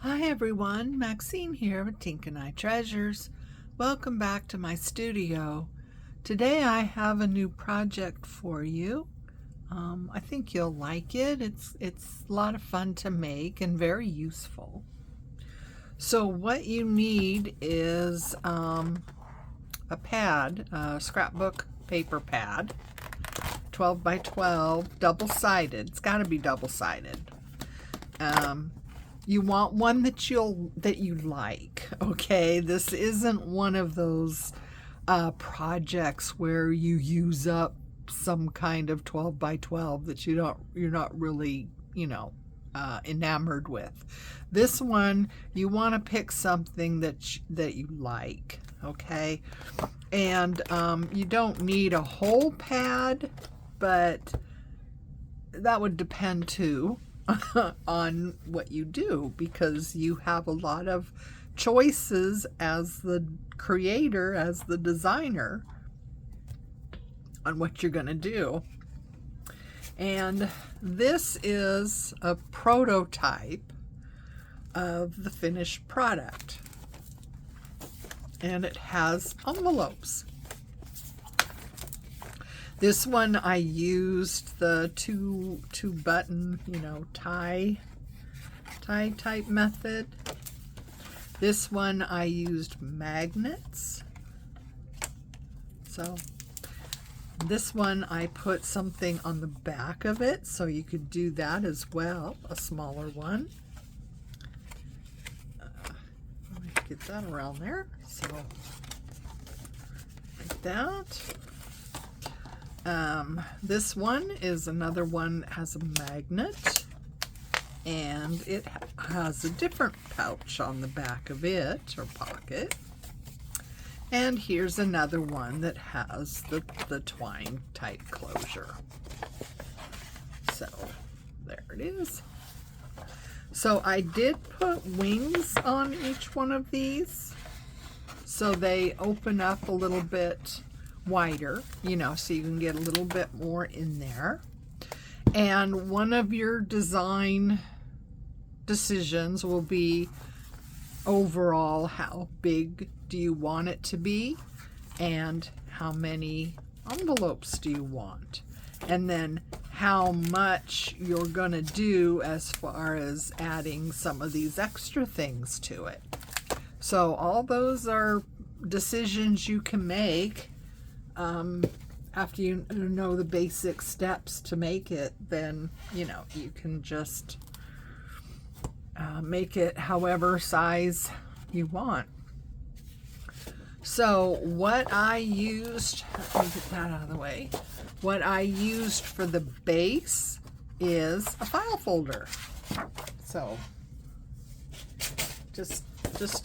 Hi everyone, Maxine here with Tink and I Treasures. Welcome back to my studio. Today I have a new project for you. I think you'll like it. It's a lot of fun to make and very useful. So what you need is a pad, a scrapbook paper pad, 12 by 12, double-sided. It's got to be double-sided. You want one that you like, okay? This isn't one of those projects where you use up some kind of 12 by 12 that you're not really, enamored with. This one, you want to pick something that you like, okay? And you don't need a whole pad, but that would depend too on what you do, because you have a lot of choices as the creator, as the designer, on what you're going to do. And this is a prototype of the finished product, and it has envelopes. This one I used the two button, tie type method. This one I used magnets. So this one I put something on the back of it, so you could do that as well, a smaller one. Let me get that around there. So like that. This one is another one that has a magnet, and it has a different pouch on the back of it, or pocket. And here's another one that has the twine type closure. So there it is. So I did put wings on each one of these, so they open up a little bit wider, so you can get a little bit more in there. And one of your design decisions will be overall, how big do you want it to be, and how many envelopes do you want, and then how much you're gonna do as far as adding some of these extra things to it. So all those are decisions you can make. After you know the basic steps to make it, then you can just make it however size you want. So what I used, let me get that out of the way. What I used for the base is a file folder. So just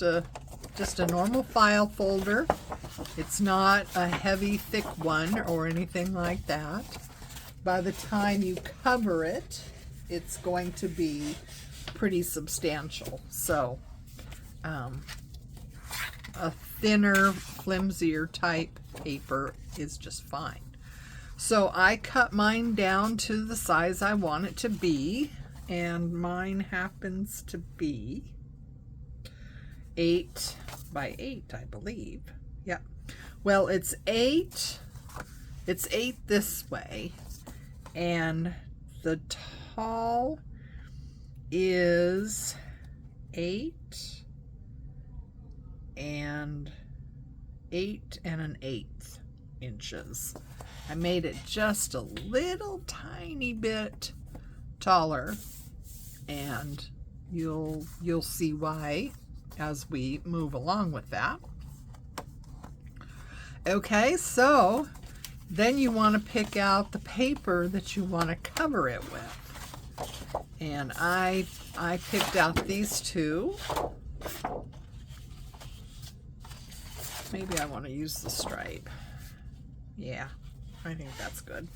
a normal file folder. It's not a heavy, thick one or anything like that. By the time you cover it, it's going to be pretty substantial. So a thinner, flimsier type paper is just fine. So I cut mine down to the size I want it to be, and mine happens to be 8 by 8, I believe. Yeah. Well, it's 8 this way, and the tall is 8 and 8 1/8 inches. I made it just a little tiny bit taller, and you'll see why as we move along with that. Okay, so then you want to pick out the paper that you want to cover it with. And I picked out these two. Maybe I want to use the stripe. Yeah, I think that's good.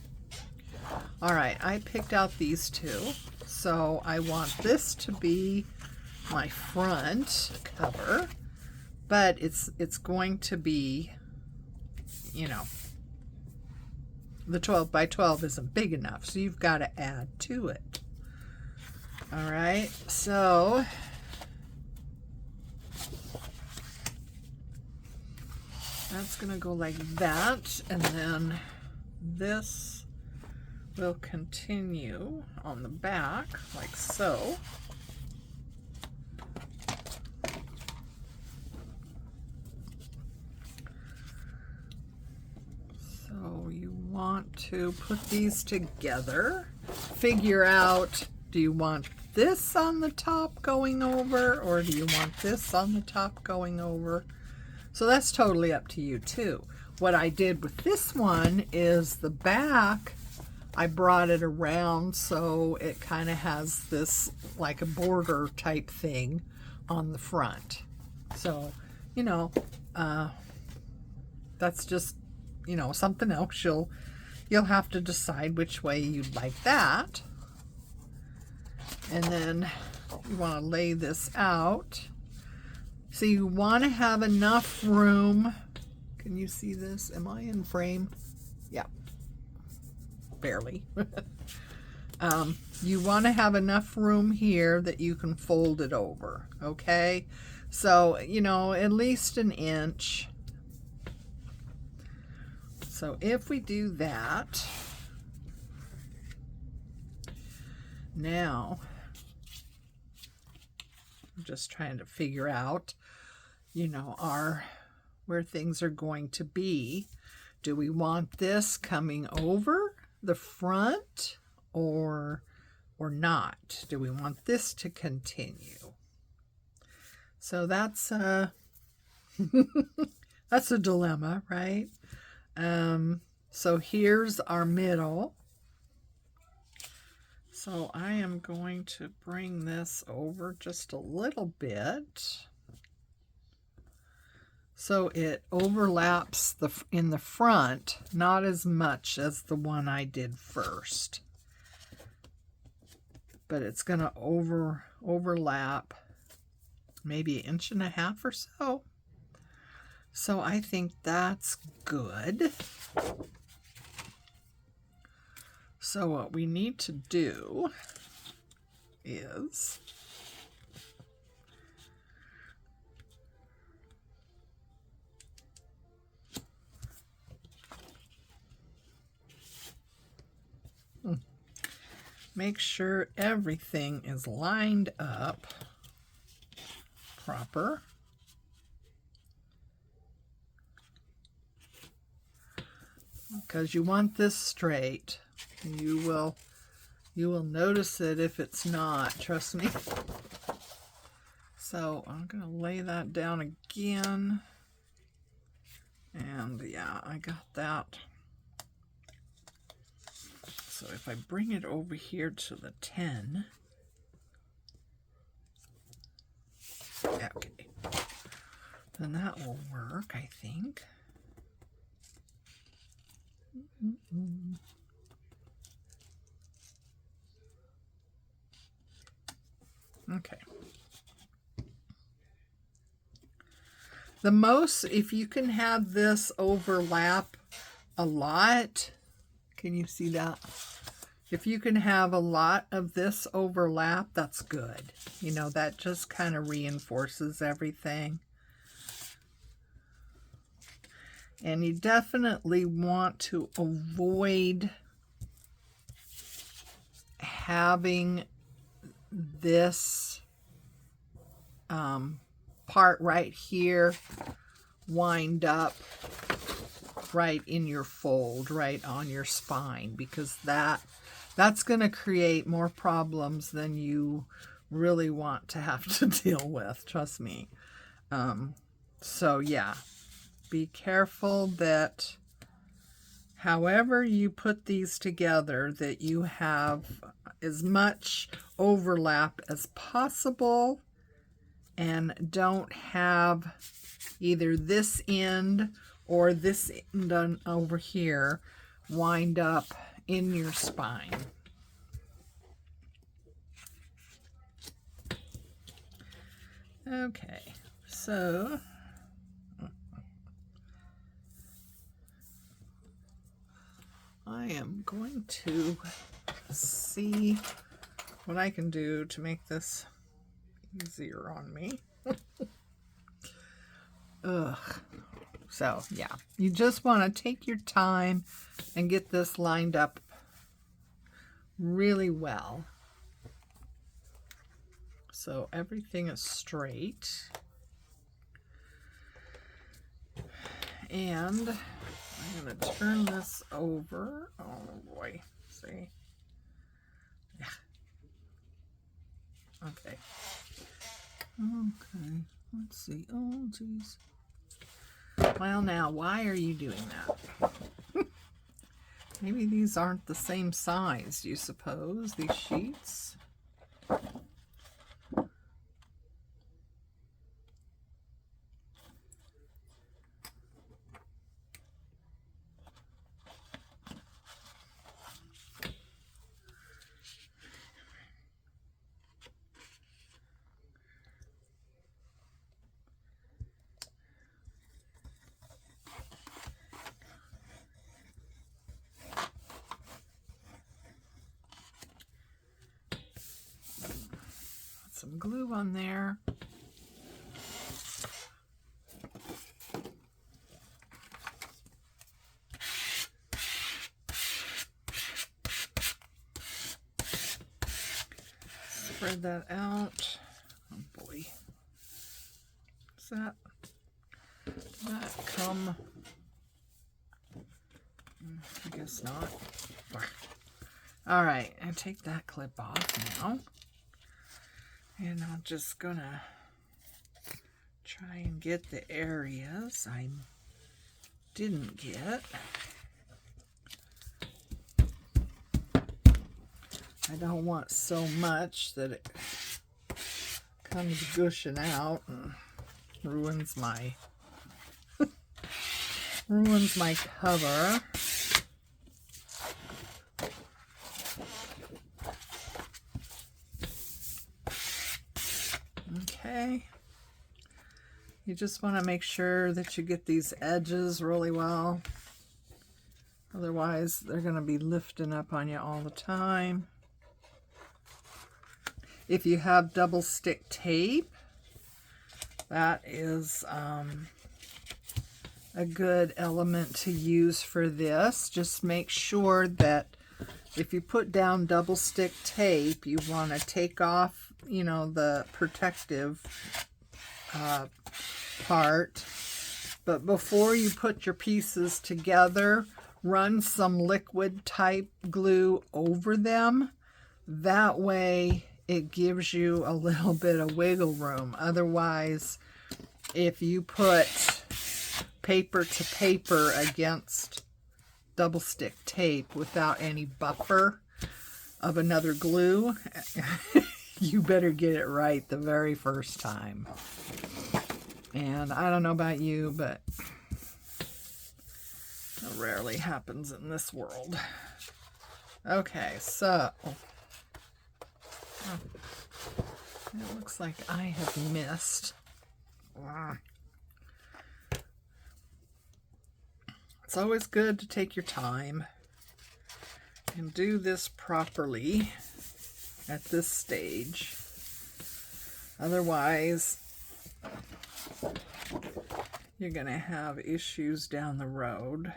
All right, I picked out these two. So I want this to be my front cover, but it's going to be, the 12 by 12 isn't big enough, so you've got to add to it. All right, so that's going to go like that, and then this will continue on the back like so. So you want to put these together, figure out, do you want this on the top going over, or do you want this on the top going over? So that's totally up to you too. What I did with this one is the back, I brought it around so it kind of has this like a border type thing on the front. So, you know, that's just, you know, something else. You'll have to decide which way you'd like that. And then you want to lay this out. So you want to have enough room. Can you see this? Am I in frame? Yeah, barely. You want to have enough room here that you can fold it over, okay? So, you know, at least an inch. So if we do that, now I'm just trying to figure out, you know, where things are going to be. Do we want this coming over the front or not? Do we want this to continue? So that's that's a dilemma, right? So here's our middle. So I am going to bring this over just a little bit so it overlaps in the front, not as much as the one I did first, but it's going to overlap maybe 1.5 inches or so. So I think that's good. So what we need to do is make sure everything is lined up proper. Because you want this straight. You will notice it if it's not, trust me. So I'm going to lay that down again. And yeah, I got that. So if I bring it over here to the 10, okay, then that will work, I think. Okay. The most, if you can have this overlap a lot, can you see that? If you can have a lot of this overlap, that's good. You know, that just kind of reinforces everything. And you definitely want to avoid having this part right here wind up right in your fold, right on your spine, because that's going to create more problems than you really want to have to deal with, trust me. So yeah, be careful that however you put these together, that you have as much overlap as possible and don't have either this end or this end on over here wind up in your spine. Okay, so I am going to see what I can do to make this easier on me. Ugh. So yeah, you just want to take your time and get this lined up really well, so everything is straight. And I'm going to turn this over. Oh boy, see? Yeah. Okay. Okay, let's see. Oh, geez. Well, now, why are you doing that? Maybe these aren't the same size, do you suppose, these sheets? Some glue on there. Spread that out. Oh boy. Is that? Did that come? I guess not. All right, and take that clip off now. And I'm just gonna try and get the areas I didn't get. I don't want so much that it comes gushing out and ruins my cover. Okay. You just want to make sure that you get these edges really well. Otherwise, they're going to be lifting up on you all the time. If you have double stick tape, that is a good element to use for this. Just make sure that if you put down double stick tape, you want to take off, you know, the protective part. But before you put your pieces together, run some liquid type glue over them. That way it gives you a little bit of wiggle room. Otherwise, if you put paper to paper against double stick tape without any buffer of another glue, you better get it right the very first time. And I don't know about you, but it rarely happens in this world. Okay, so it looks like I have missed. It's always good to take your time and do this properly at this stage. Otherwise, you're going to have issues down the road.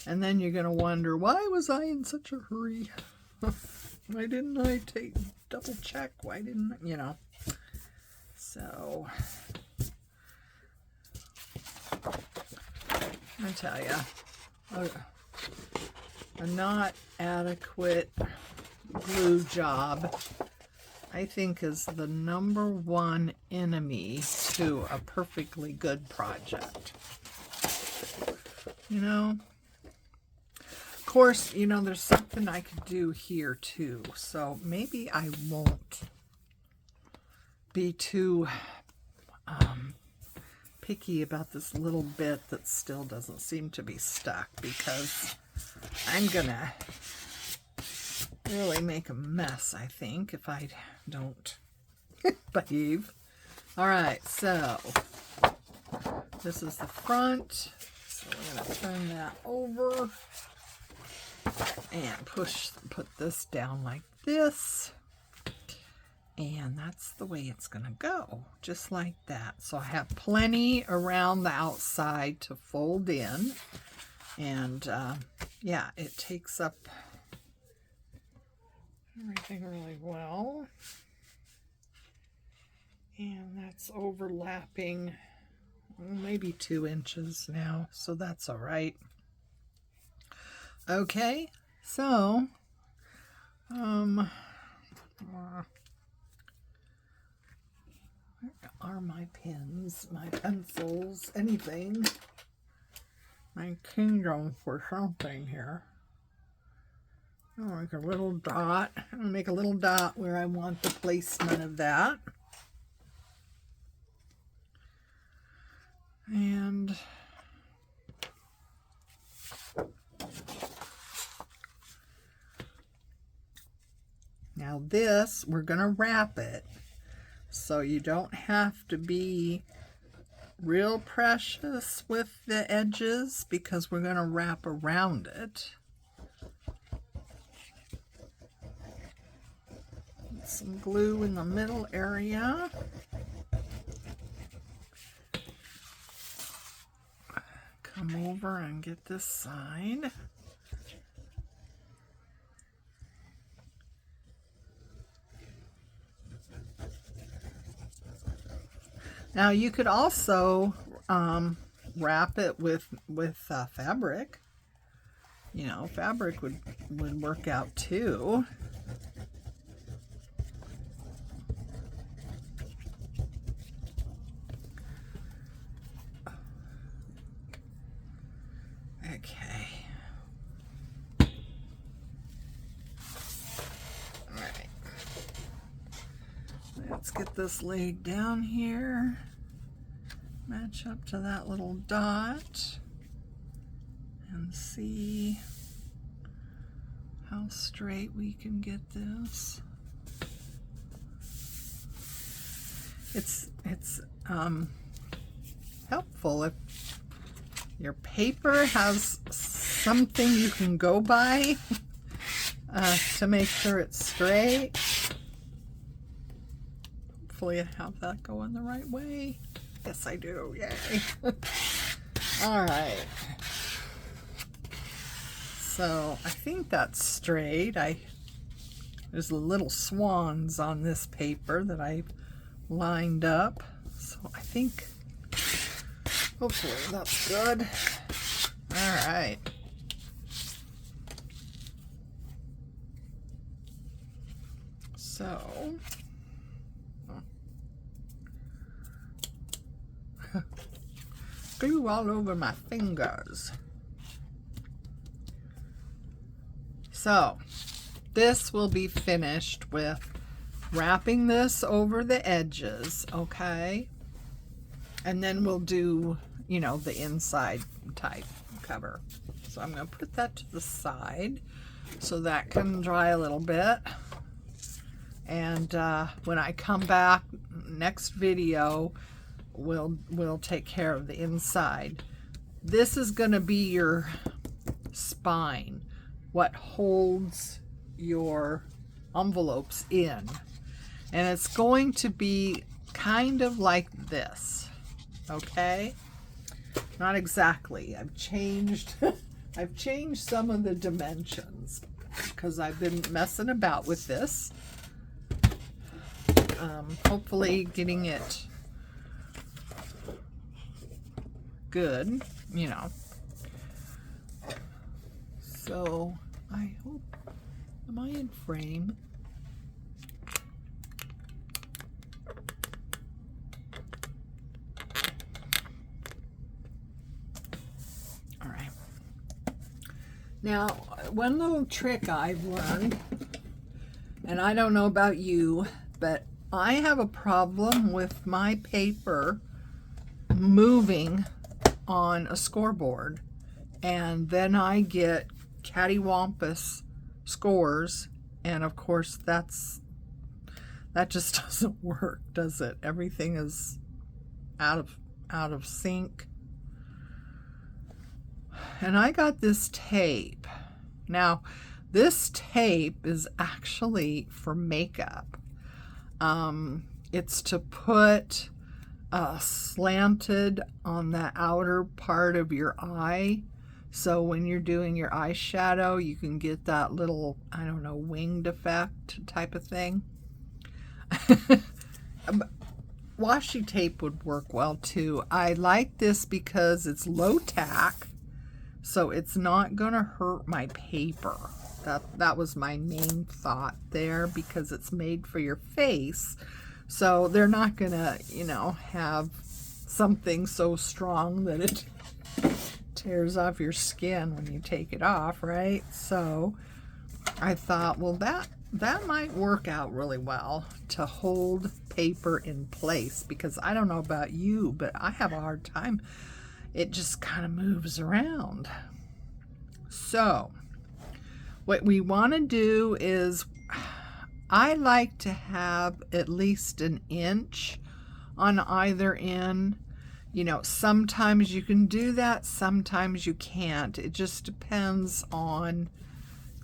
And then you're going to wonder, why was I in such a hurry? Why didn't I double check? Why didn't I, you know? So, I tell you, a not adequate glue job, I think, is the #1 enemy to a perfectly good project. You know? Of course, you know, there's something I could do here too. So maybe I won't be too picky about this little bit that still doesn't seem to be stuck, because I'm gonna really make a mess, I think, if I don't behave. All right, so this is the front. So we're gonna turn that over and put this down like this. And that's the way it's going to go, just like that. So I have plenty around the outside to fold in. And yeah, it takes up everything really well. And that's overlapping maybe 2 inches now, so that's all right. Okay, so where are my pens, my pencils, anything? My kingdom for something here. I'll make a little dot. I'm gonna make a little dot where I want the placement of that. And now this, we're going to wrap it. So you don't have to be real precious with the edges because we're going to wrap around it. Put some glue in the middle area. Come over and get this side. Now you could also wrap it with fabric. You know, fabric would work out too. Okay. All right. Let's get this laid down here. Match up to that little dot and see how straight we can get this. It's helpful if your paper has something you can go by to make sure it's straight. Hopefully I have that going the right way. Yes, I do. Yay. All right. So I think that's straight. There's little swans on this paper that I've lined up. So I think hopefully that's good. All right. So glue all over my fingers. So this will be finished with wrapping this over the edges, okay? And then we'll do, you know, the inside type cover. So I'm going to put that to the side so that can dry a little bit. And when I come back next video, we'll take care of the inside. This is going to be your spine, what holds your envelopes in. And it's going to be kind of like this, okay? Not exactly. I've changed some of the dimensions because I've been messing about with this. Hopefully getting it good, you know. So I hope, am I in frame? All right. Now, one little trick I've learned, and I don't know about you, but I have a problem with my paper moving on a scoreboard, and then I get cattywampus scores, and of course that just doesn't work, does it? Everything is out of sync. And I got this tape. Now this tape is actually for makeup. It's to put slanted on the outer part of your eye. So when you're doing your eyeshadow, you can get that little, I don't know, winged effect type of thing. Washi tape would work well too. I like this because it's low tack, so it's not gonna hurt my paper. That was my main thought there, because it's made for your face. So they're not gonna, you know, have something so strong that it tears off your skin when you take it off, right? So I thought, well, that might work out really well to hold paper in place, because I don't know about you, but I have a hard time. It just kind of moves around. So what we want to do is, I like to have at least an inch on either end. You know, sometimes you can do that, sometimes you can't. It just depends on,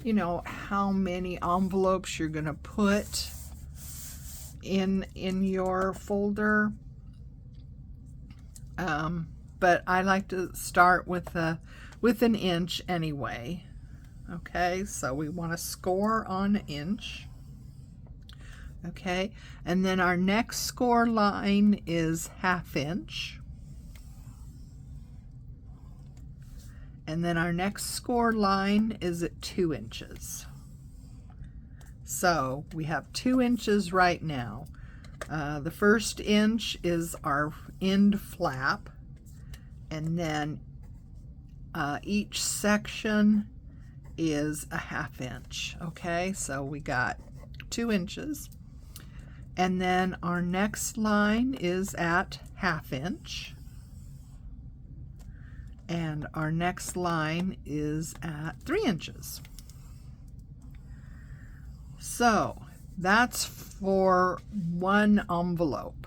you know, how many envelopes you're going to put in your folder. But I like to start with an inch anyway. Okay, so we want to score on an inch. Okay, and then our next score line is 1/2 inch. And then our next score line is at 2 inches. So we have 2 inches right now. The first inch is our end flap, and then each section is a 1/2 inch. Okay, so we got 2 inches. And then our next line is at 1/2 inch. And our next line is at 3 inches. So that's for one envelope.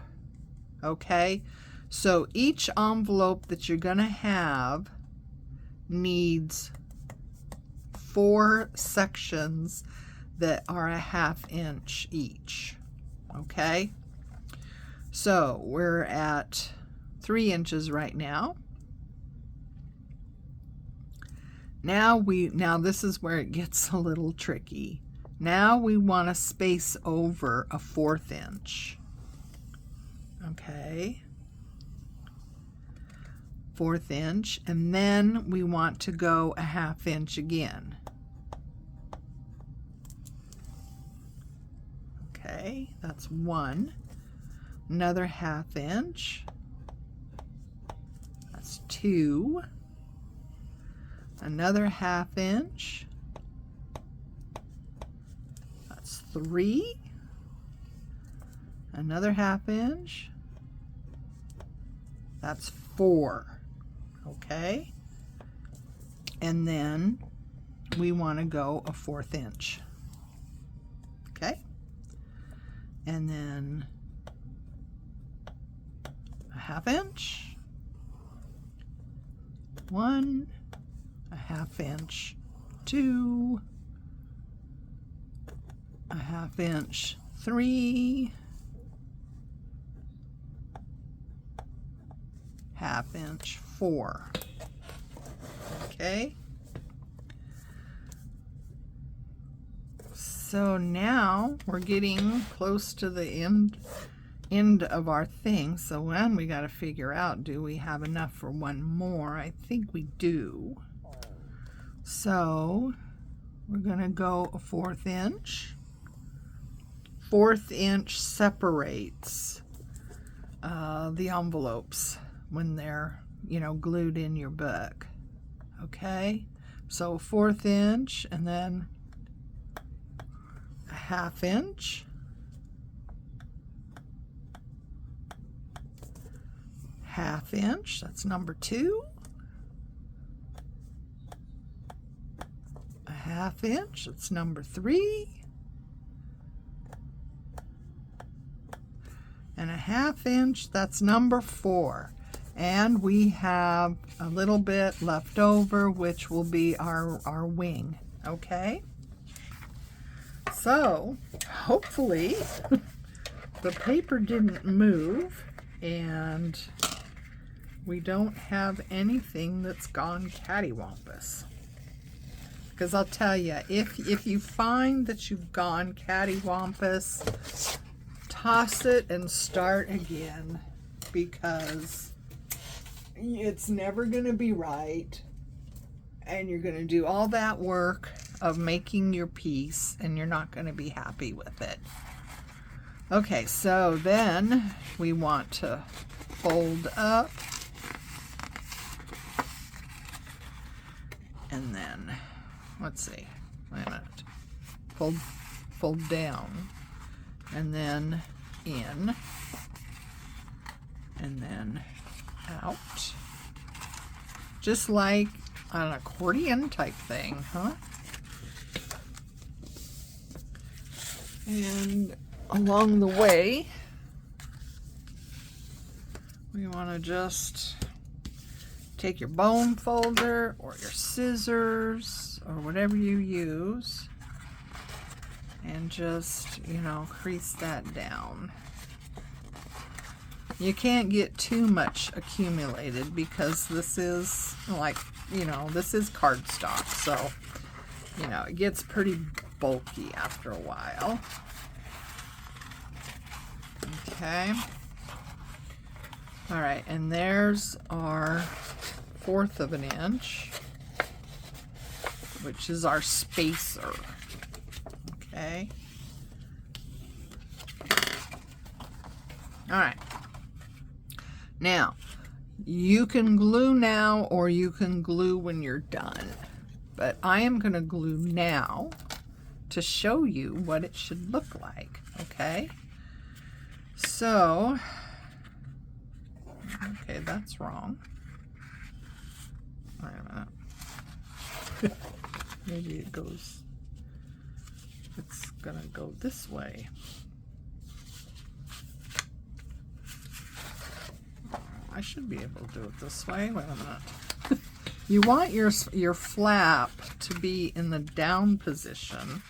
Okay, so each envelope that you're going to have needs 4 sections that are a 1/2 inch each. Okay, so we're at 3 inches right now. Now this is where it gets a little tricky. Now we want to space over a 1/4 inch. Okay, 1/4 inch, and then we want to go a 1/2 inch again. Okay, that's 1. Another 1/2 inch. That's 2. Another 1/2 inch. That's 3. Another 1/2 inch. That's 4. Okay, and then we want to go a 1/4 inch. Okay, and then a 1/2 inch, 1, a 1/2 inch, 2, a 1/2 inch, 3, 1/2 inch, 4. Okay, so now we're getting close to the end of our thing. So then we got to figure out, do we have enough for one more? I think we do. So we're going to go a 1/4 inch. 1/4 inch separates the envelopes when they're, you know, glued in your book. Okay, so 1/4 inch, and then a 1/2 inch, 1/2 inch, that's number 2, a 1/2 inch, that's number 3, and a 1/2 inch, that's number 4. And we have a little bit left over, which will be our wing. Okay, so hopefully the paper didn't move, and we don't have anything that's gone cattywampus. Because I'll tell you, if you find that you've gone cattywampus, toss it and start again, because it's never going to be right, and you're going to do all that work of making your piece, and you're not going to be happy with it. Okay, so then we want to fold up, and then let's see, wait a minute, fold down, and then in, and then out, just like an accordion type thing, huh? And along the way, we want to just take your bone folder or your scissors or whatever you use and just, you know, crease that down. You can't get too much accumulated because this is like, you know, this is cardstock, so, you know, it gets pretty bulky after a while. Okay. All right, and there's our 1/4 of an inch, which is our spacer. Okay. All right. Now, you can glue now or you can glue when you're done, but I am going to glue now to show you what it should look like, okay? So, okay, that's wrong. Wait a minute. Maybe it goes, it's going to go this way. I should be able to do it this way. Wait a minute. You want your flap to be in the down position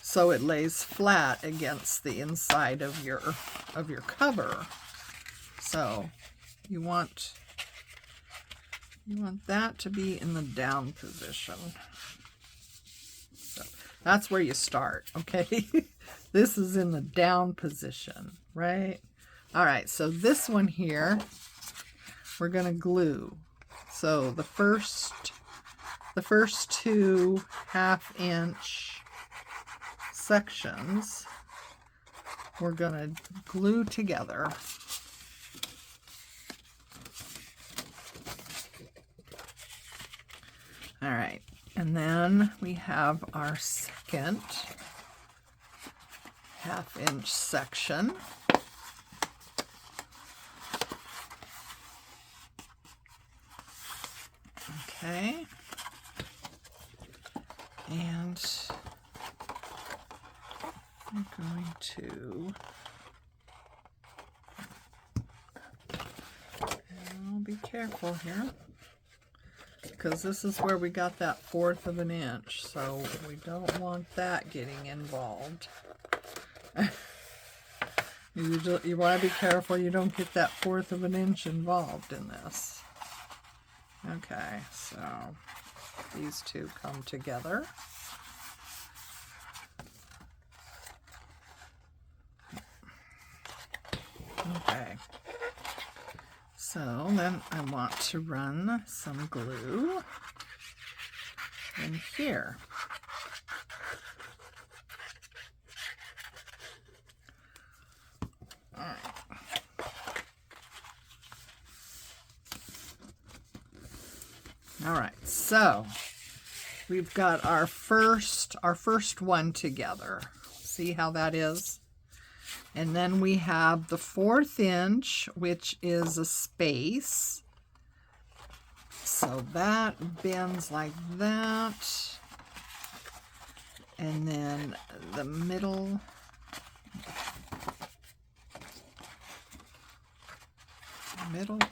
so it lays flat against the inside of your cover. So you want that to be in the down position. So that's where you start, okay? This is in the down position, right? All right, so this one here, we're going to glue. So the first 2 1/2-inch sections, we're going to glue together. All right, and then we have our second 1/2-inch section. Okay, and I'm going to, I'll be careful here, because this is where we got that 1/4 of an inch, so we don't want that getting involved. You want to be careful you don't get that 1/4 of an inch involved in this. Okay, so these two come together. Okay, so then I want to run some glue in here. All right. All right, so we've got our first one together. See how that is? And then we have the 1/4 inch, which is a space. So that bends like that. And then the middle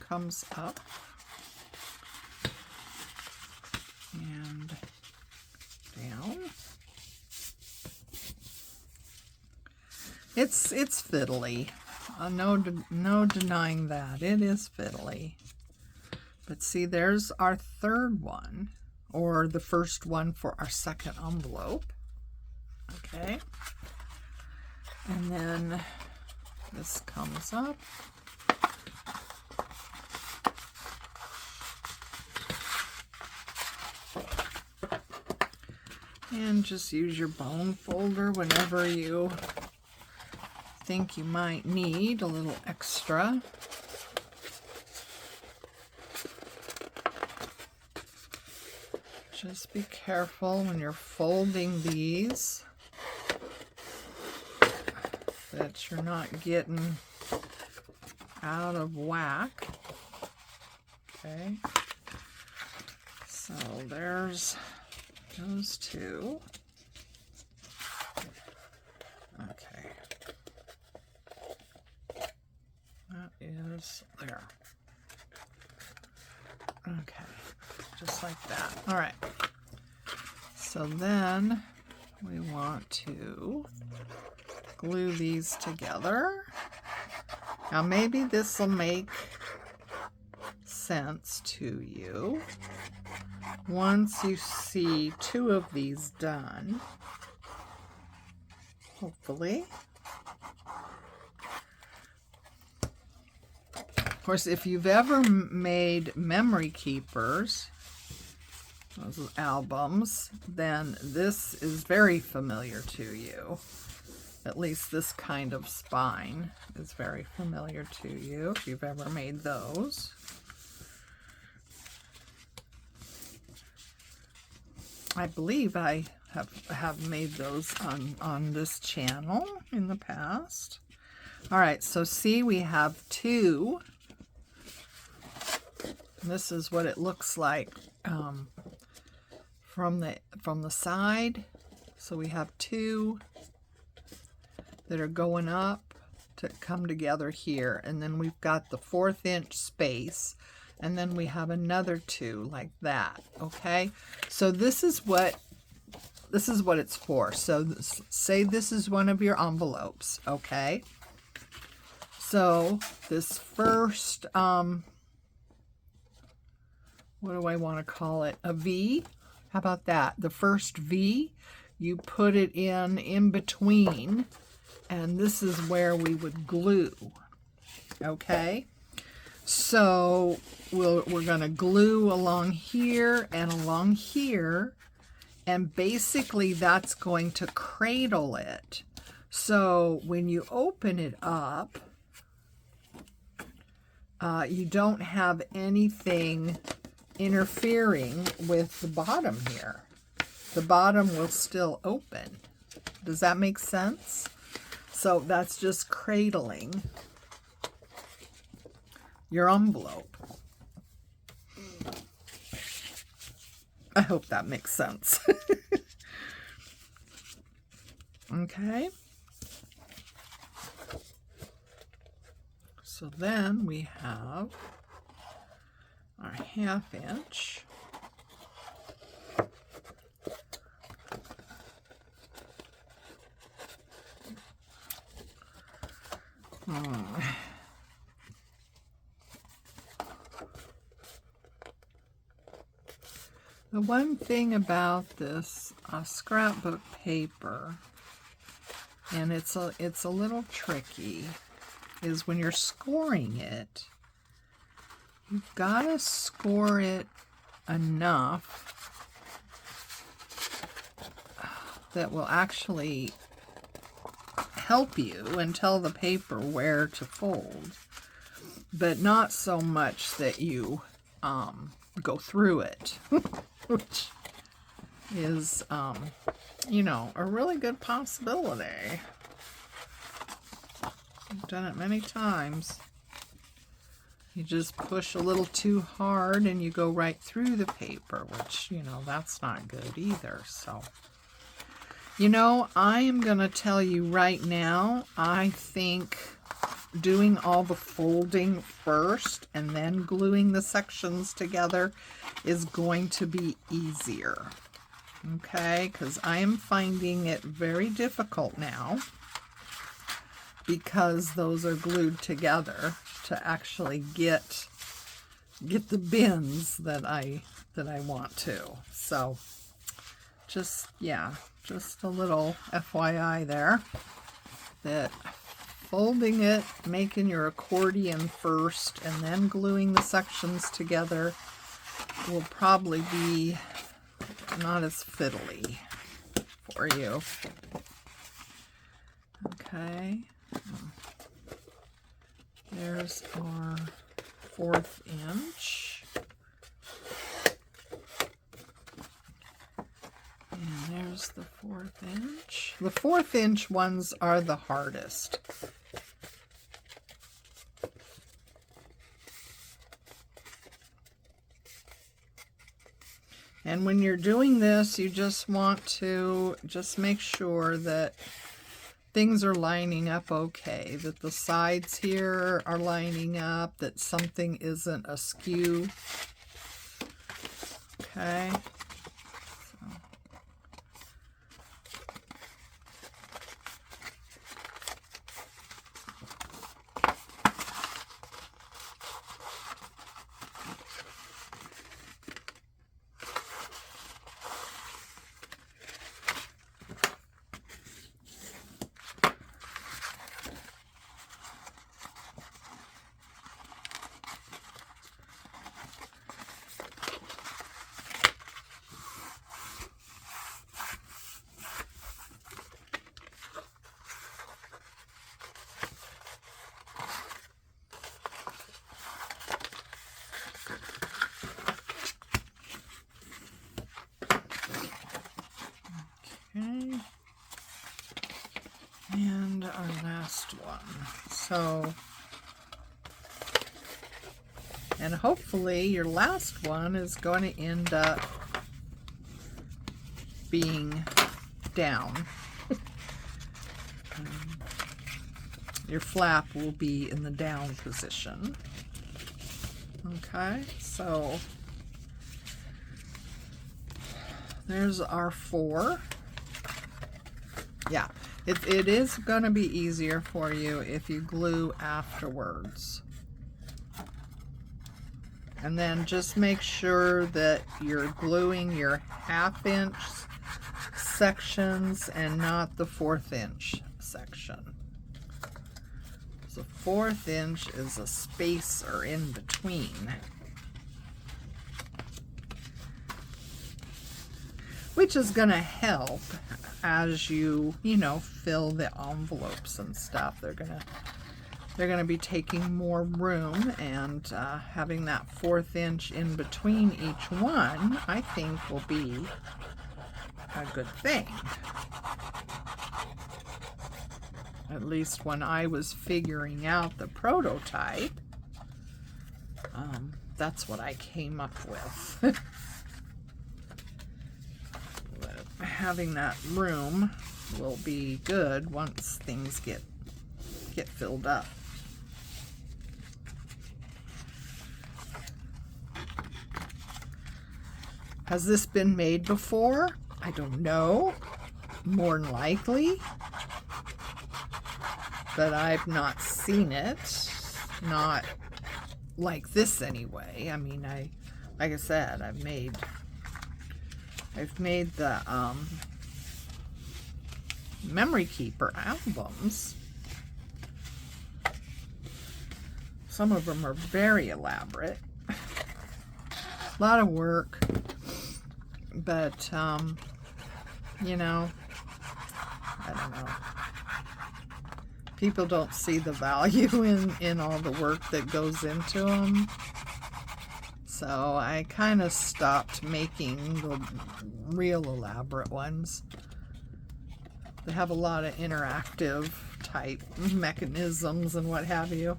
comes up. And down. It's fiddly. No denying that. It is fiddly. But see, there's our third one, or the first one for our second envelope. Okay. And then this comes up. And just use your bone folder whenever you think you might need a little extra. Just be careful when you're folding these that you're not getting out of whack. Okay, so there's those two. Okay, that is there. Okay, just like that. All right, so then we want to glue these together. Now maybe this will make sense to you once you see two of these done, hopefully. Of course, if you've ever made memory keepers, those albums, then this is very familiar to you. At least this kind of spine is very familiar to you if you've ever made those. I believe I have made those on this channel in the past. All right, so see, we have two. This is what it looks like from the side. So we have two that are going up to come together here, and then we've got the 1/4 inch space, and then we have another two like that. Okay, so this is what it's for. So say this is one of your envelopes. Okay, so this first what do I want to call it? A V? How about that? The first V, you put it in between, and this is where we would glue. Okay, so we're going to glue along here and along here, and basically that's going to cradle it. So when you open it up, you don't have anything interfering with the bottom here. The bottom will still open. Does that make sense? So that's just cradling your envelope. I hope that makes sense. Okay. So then we have our 1/2 inch. The one thing about this scrapbook paper, and it's a little tricky, is when you're scoring it, you've got to score it enough that will actually help you and tell the paper where to fold, but not so much that you go through it, which is, you know, a really good possibility. I've done it many times. You just push a little too hard and you go right through the paper, which, you know, that's not good either. So, you know, I am going to tell you right now, I think doing all the folding first and then gluing the sections together is going to be easier. Okay, because I am finding it very difficult now because those are glued together to actually get the bins that I want to. So just, yeah, just a little FYI there, that folding it, making your accordion first, and then gluing the sections together will probably be not as fiddly for you. Okay, there's our 1/4 inch. And there's the 1/4 inch. The 1/4 inch ones are the hardest. And when you're doing this, you just want to just make sure that things are lining up okay, that the sides here are lining up, that something isn't askew. Okay. Okay, and our last one. So, and hopefully your last one is going to end up being down. Your flap will be in the down position. Okay, so there's our 4. Yeah, it is going to be easier for you if you glue afterwards. And then just make sure that you're gluing your 1/2 inch sections and not the 1/4 inch section. So 1/4 inch is a spacer in between, which is going to help as you know, fill the envelopes and stuff. They're going to be taking more room, and having that 1/4 inch in between each one, I think, will be a good thing. At least when I was figuring out the prototype, that's what I came up with. Having that room will be good once things get filled up. Has this been made before? I don't know. More than likely. But I've not seen it. Not like this anyway. I mean, like I said, I've made the Memory Keeper albums. Some of them are very elaborate. A lot of work. But, you know, I don't know. People don't see the value in all the work that goes into them. So I kind of stopped making the real elaborate ones. They have a lot of interactive type mechanisms and what have you.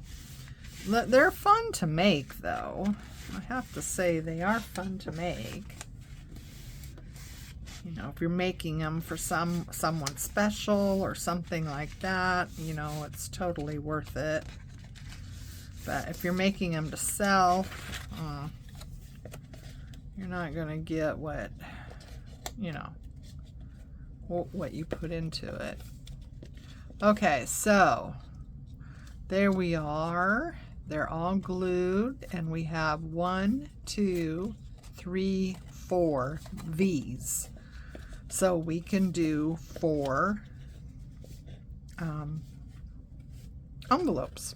They're fun to make, though. I have to say, they are fun to make. You know, if you're making them for someone special or something like that, you know, it's totally worth it. But if you're making them to sell, you're not going to get what, you know, what you put into it. Okay, so There we are. They're all glued, and we have 1, 2, 3, 4 V's. So we can do 4 envelopes.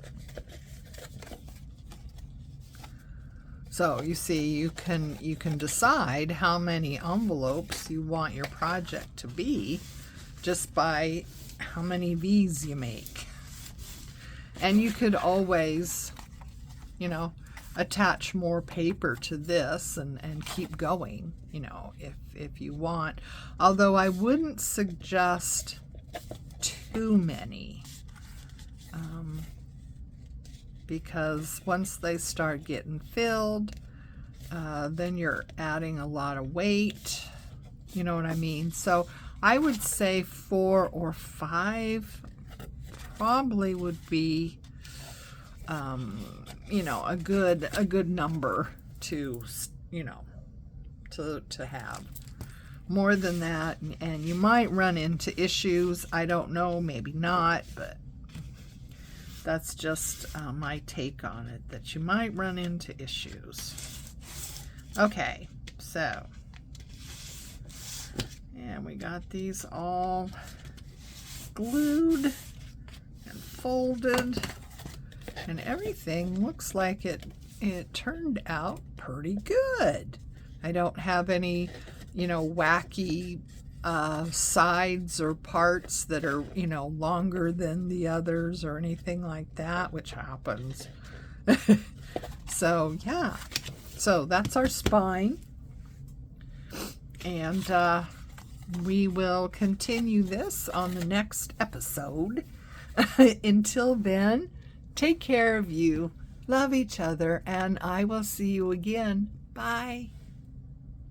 So you see, you can decide how many envelopes you want your project to be just by how many V's you make. And you could always, you know, attach more paper to this and keep going, you know, if you want. Although I wouldn't suggest too many. Because once they start getting filled, then you're adding a lot of weight, you know what I mean? So I would say 4 or 5 probably would be, you know, a good number to, you know, to have. More than that, and you might run into issues. I don't know, maybe not, but that's just my take on it, that you might run into issues. Okay, so, and we got these all glued and folded, and everything looks like it turned out pretty good. I don't have any, you know, wacky sides or parts that are, you know, longer than the others or anything like that, which happens. So yeah, so that's our spine, and we will continue this on the next episode. Until then, take care of you, love each other, and I will see you again. Bye.